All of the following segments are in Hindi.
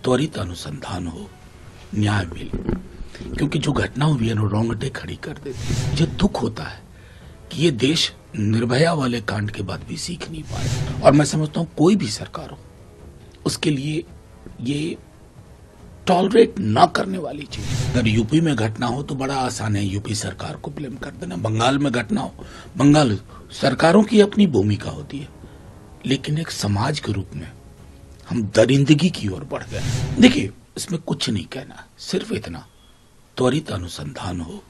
त्वरित अनुसंधान हो, न्याय मिले, क्योंकि जो घटना हुई है ना रोंगटे खड़ी कर देती है। मुझे दुख होता है कि ये देश निर्भया वाले कांड के बाद भी सीख नहीं पाया, और मैं समझता हूं कोई भी सरकार हो उसके लिए ये टॉलरेट ना करने वाली चीज। अगर यूपी में घटना हो तो बड़ा आसान है यूपी सरकार को ब्लेम कर देना, बंगाल में घटना हो, बंगाल सरकारों की अपनी भूमिका होती है, लेकिन एक समाज के रूप में हम दरिंदगी की ओर बढ़ गए। देखिए, इसमें कुछ नहीं कहना, सिर्फ इतना त्वरित अनुसंधान हो,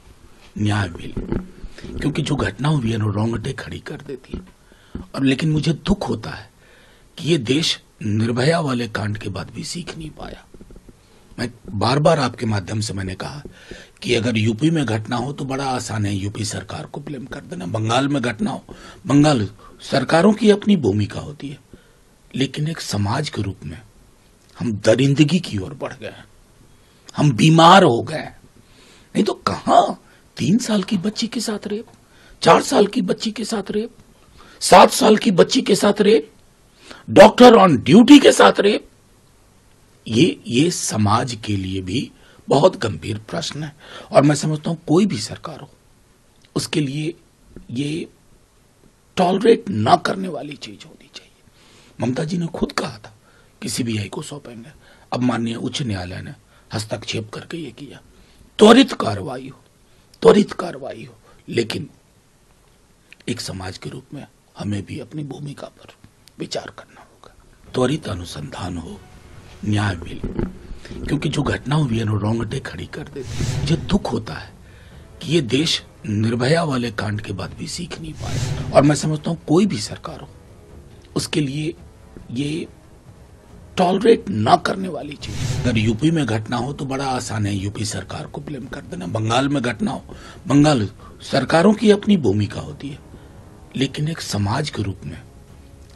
न्याय मिले, क्योंकि जो घटना हुई है ना रोंगटे खड़ी कर देती है। और लेकिन मुझे दुख होता है कि ये देश निर्भया वाले कांड के बाद भी सीख नहीं पाया। मैं बार बार आपके माध्यम से मैंने कहा कि अगर यूपी में घटना हो तो बड़ा आसान है यूपी सरकार को ब्लेम कर देना, बंगाल में घटना हो, बंगाल सरकारों की अपनी भूमिका होती है, लेकिन एक समाज के रूप में हम दरिंदगी की ओर बढ़ गए हैं, हम बीमार हो गए। नहीं तो कहां 3 साल की बच्ची के साथ रेप, 4 साल की बच्ची के साथ रेप, 7 साल की बच्ची के साथ रेप, डॉक्टर ऑन ड्यूटी के साथ रेप। ये समाज के लिए भी बहुत गंभीर प्रश्न है, और मैं समझता हूं कोई भी सरकार हो उसके लिए ये टॉलरेट ना करने वाली चीज होनी चाहिए। ममता जी ने खुद कहा था कि सीबीआई को सौंपेंगे, अब माननीय उच्च न्यायालय ने हस्तक्षेप करके ये किया। त्वरित कार्रवाई हो, त्वरित कार्रवाई हो, लेकिन एक समाज के रूप में हमें भी अपनी भूमिका पर विचार करना होगा। त्वरित अनुसंधान हो, न्याय मिले, क्योंकि जो घटना हुई है ना रोंगटे खड़ी कर देती है। मुझे दुख होता है कि ये देश निर्भया वाले कांड के बाद भी सीख नहीं पाया, और मैं समझता हूं कोई भी सरकार हो उसके लिए ये टॉलरेट ना करने वाली चीज। अगर यूपी में घटना हो तो बड़ा आसान है यूपी सरकार को ब्लेम कर देना, बंगाल में घटना हो, बंगाल सरकारों की अपनी भूमिका होती है, लेकिन एक समाज के रूप में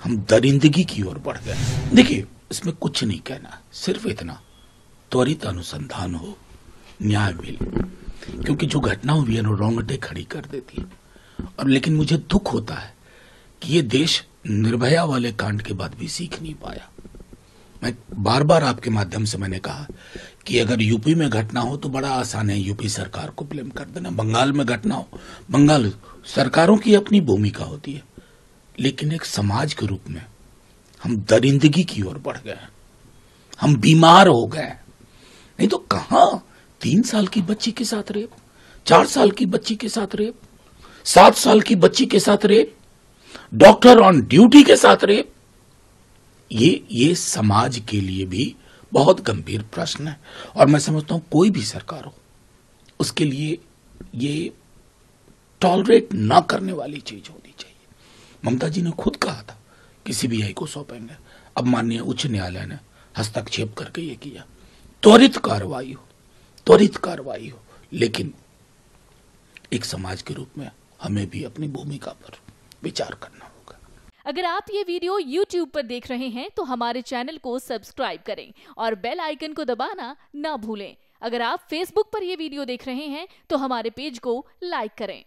हम दरिंदगी की ओर बढ़ गए। देखिए, इसमें कुछ नहीं कहना, सिर्फ इतना त्वरित अनुसंधान हो, न्याय मिले, क्योंकि जो घटना हुई है ना रोंगटे खड़ी कर देती है। और लेकिन मुझे दुख होता है कि ये देश निर्भया वाले कांड के बाद भी सीख नहीं पाया। मैं बार बार आपके माध्यम से मैंने कहा कि अगर यूपी में घटना हो तो बड़ा आसान है यूपी सरकार को ब्लेम कर देना, बंगाल में घटना हो, बंगाल सरकारों की अपनी भूमिका होती है, लेकिन एक समाज के रूप में हम दरिंदगी की ओर बढ़ गए हैं, हम बीमार हो गए। नहीं तो कहां 3 साल की बच्ची के साथ रेप, 4 साल की बच्ची के साथ रेप, 7 साल की बच्ची के साथ रेप, डॉक्टर ऑन ड्यूटी के साथ रेप। ये समाज के लिए भी बहुत गंभीर प्रश्न है, और मैं समझता हूं कोई भी सरकार हो उसके लिए ये टॉलरेट ना करने वाली चीज होनी चाहिए। ममता जी ने खुद कहा था कि सीबीआई को सौंपेंगे, अब माननीय उच्च न्यायालय ने हस्तक्षेप करके ये किया। त्वरित कार्रवाई हो, त्वरित कार्रवाई हो, लेकिन एक समाज के रूप में हमें भी अपनी भूमिका पर विचार करना होगा। अगर आप ये वीडियो YouTube पर देख रहे हैं तो हमारे चैनल को सब्सक्राइब करें और बेल आइकन को दबाना ना भूलें। अगर आप Facebook पर ये वीडियो देख रहे हैं तो हमारे पेज को लाइक करें।